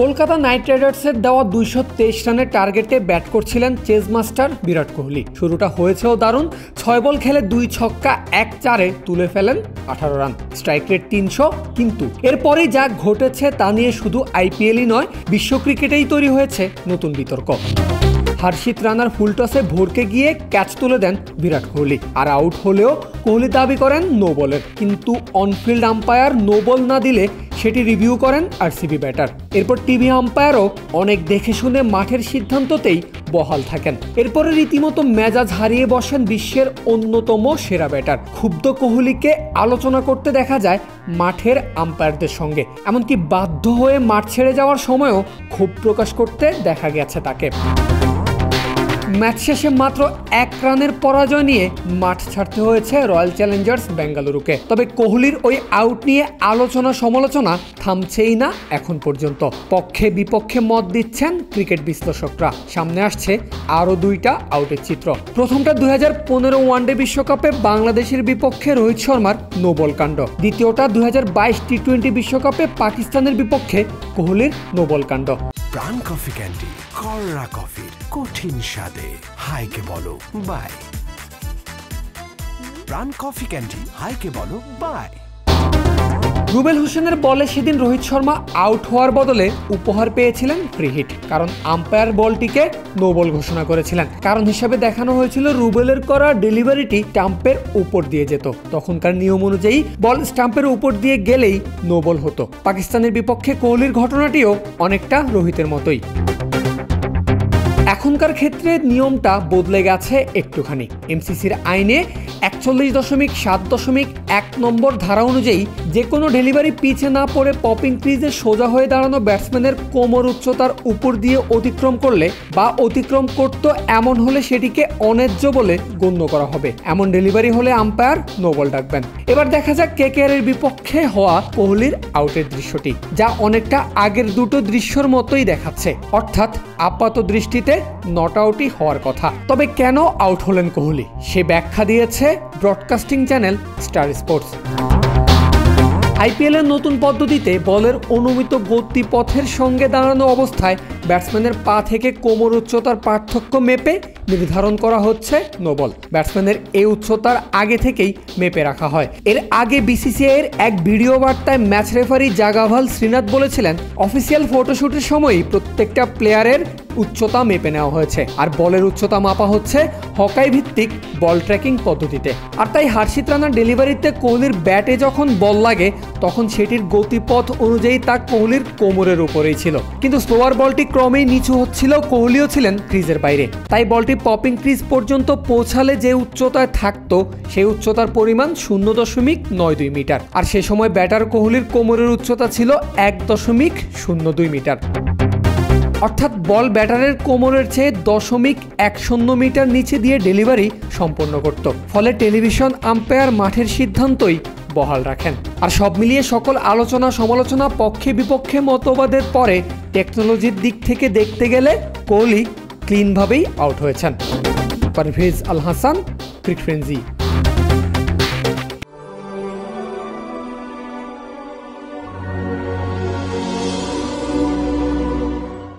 Kolkata night রাইডার্সের দেওয়া 223 রানের টার্গেটে ব্যাট করছিলেন চেজ মাস্টার বিরাট কোহলি। শুরুটা হয়েছেও দারুণ, 6 বল খেলে 2 ছক্কা 1 চারে তুলে ফেলেন 18 রান, স্ট্রাইক রেট 300। কিন্তু এরপরেই যা ঘটেছে তা নিয়ে শুধু আইপিএলই নয়, বিশ্ব ক্রিকেটেই তৈরি হয়েছে নতুন বিতর্ক। হর্ষিত রানার ফুল টসে ভরকে গিয়ে ক্যাচ তুলে দেন বিরাট কোহলি, আর আউট হলেও কোহলি দাবি করেন নো বলের। কিন্তু অনফিল্ড আম্পায়ার নো বল না দিলে সেটি রিভিউ করেন আরসিবি ব্যাটার। এরপর টিভি আম্পায়ারও অনেক দেখে শুনে মাঠের সিদ্ধান্ততেই বহাল থাকেন। এরপরে রীতিমতো মেজাজ হারিয়ে বসেন বিশ্বের অন্যতম সেরা ব্যাটার। ক্ষুব্ধ কোহলিকে আলোচনা করতে দেখা যায় মাঠের আম্পায়ারদের সঙ্গে, এমনকি বাধ্য হয়ে মাঠ ছেড়ে যাওয়ার সময়ও ক্ষোভ প্রকাশ করতে দেখা গেছে তাকে। ম্যাচ শেষে মাত্র 1 রানের পরাজয় নিয়ে মাঠ ছাড়তে হয়েছে রয়্যাল চ্যালেঞ্জার্স বেঙ্গালুরুকে। তবে কোহলির ওই আউট নিয়ে আলোচনা সমালোচনা থামছেই না এখন পর্যন্ত। পক্ষে বিপক্ষে মত দিচ্ছেন ক্রিকেট বিশ্লেষকরা। সামনে আসছে আরও 2টা আউটের চিত্র। প্রথমটা 2015 ওয়ানডে বিশ্বকাপে বাংলাদেশের বিপক্ষে রোহিত শর্মার নো বল কাণ্ড। দ্বিতীয়টা 2022 টি-20 বিশ্বকাপে পাকিস্তানের বিপক্ষে কোহলির নো বল কাণ্ড। প্রাণ কফি ক্যান্ডি, কররা কফির কঠিন স্বাদে হাইকে বলো বাই। প্রাণ কফি ক্যান্ডি, হাইকে বলো বাই। রুবেল হোসেনের বলে সেদিন রোহিত শর্মা আউট হওয়ার বদলে উপহার পেয়েছিলেন ফ্রি হিট, কারণ আম্পায়ার বলটিকে নো বল ঘোষণা করেছিলেন। কারণ হিসাবে দেখানো হয়েছিল রুবেলের করা ডেলিভারিটি স্টাম্পের উপর দিয়ে যেত। তখনকার নিয়ম অনুযায়ী বল স্টাম্পের উপর দিয়ে গেলেই নো বল হতো। পাকিস্তানের বিপক্ষে কোহলির ঘটনাটিও অনেকটা রোহিতের মতোই। এখনকার ক্ষেত্রে নিয়মটা বদলে গেছে একটুখানি। এমসিসির আইনে 41.7.1 নম্বর ধারা অনুযায়ী যে কোনো ডেলিভারি পিছে না পড়ে পপিং ক্রিজে সোজা হয়ে দাঁড়ানো ব্যাটসম্যানের কোমর উচ্চতার উপর দিয়ে অতিক্রম করলে বা অতিক্রম করত এমন হলে সেটিকে অন্যায্য বলে গণ্য করা হবে। এমন ডেলিভারি হলে আম্পায়ার নো বল ডাকবেন। এবার দেখা যাক কেকেআরের বিপক্ষে হওয়া কোহলির আউটের দৃশ্যটি, যা অনেকটা আগের দুটো দৃশ্যর মতোই দেখাচ্ছে, অর্থাৎ আপাত দৃষ্টিতে নট আউটই হওয়ার কথা। তবে কেন আউট হলেন কোহলি সে ব্যাখ্যা দিয়েছে ব্রডকাস্টিং চ্যানেল স্টার স্পোর্টস। আইপিএলের নতুন পদ্ধতিতে বলের অনুমিত গতিপথের সঙ্গে দাঁড়ানো অবস্থায় ব্যাটসম্যানের পা থেকে কোমর উচ্চতার পার্থক্য মেপে নির্ধারণ করা হচ্ছে নো বল। ব্যাটসম্যানের এই উচ্চতার আগে থেকেই মেপে রাখা হয়। এর আগে বিসিসিআই এর এক ভিডিও বার্তায় ম্যাচ রেফারি জাগাভাল শ্রীনাথ বলেছিলেন, অফিসিয়াল ফটোশুটের সময়ই প্রত্যেকটা প্লেয়ারের উচ্চতা মেপে নেওয়া হয়েছে, আর বলের উচ্চতা মাপা হচ্ছে হকাই ভিত্তিক বল ট্র্যাকিং পদ্ধতিতে। আর তাই হর্ষিত রানার ডেলিভারিতে কোহলির ব্যাটে যখন বল লাগে তখন সেটির গতিপথ অনুযায়ী তা কোহলির কোমরের উপরেই ছিল। কিন্তু স্লোয়ার বলটি ক্রমেই নিচু হচ্ছিল, কোহলিও ছিলেন ক্রিজের বাইরে। তাই বলটি পপিং ক্রিজ পর্যন্ত পৌঁছালে যে উচ্চতায় থাকতো সেই উচ্চতার পরিমাণ 0.92 মিটার, আর সে সময় ব্যাটার কোহলির কোমরের উচ্চতা ছিল 1.02 মিটার। অর্থাৎ বল ব্যাটারের কোমরের চেয়ে 0.10 মিটার নিচে দিয়ে ডেলিভারি সম্পন্ন করত। ফলে টেলিভিশন আম্পায়ার মাঠের সিদ্ধান্তই বহাল রাখেন। আর সব মিলিয়ে সকল আলোচনা সমালোচনা পক্ষে বিপক্ষে মতবাদের পরে টেকনোলজির দিক থেকে দেখতে গেলে কোহলি ক্লিনভাবেই আউট হয়েছেন। Parvez Al Hasan, cricket frenzy.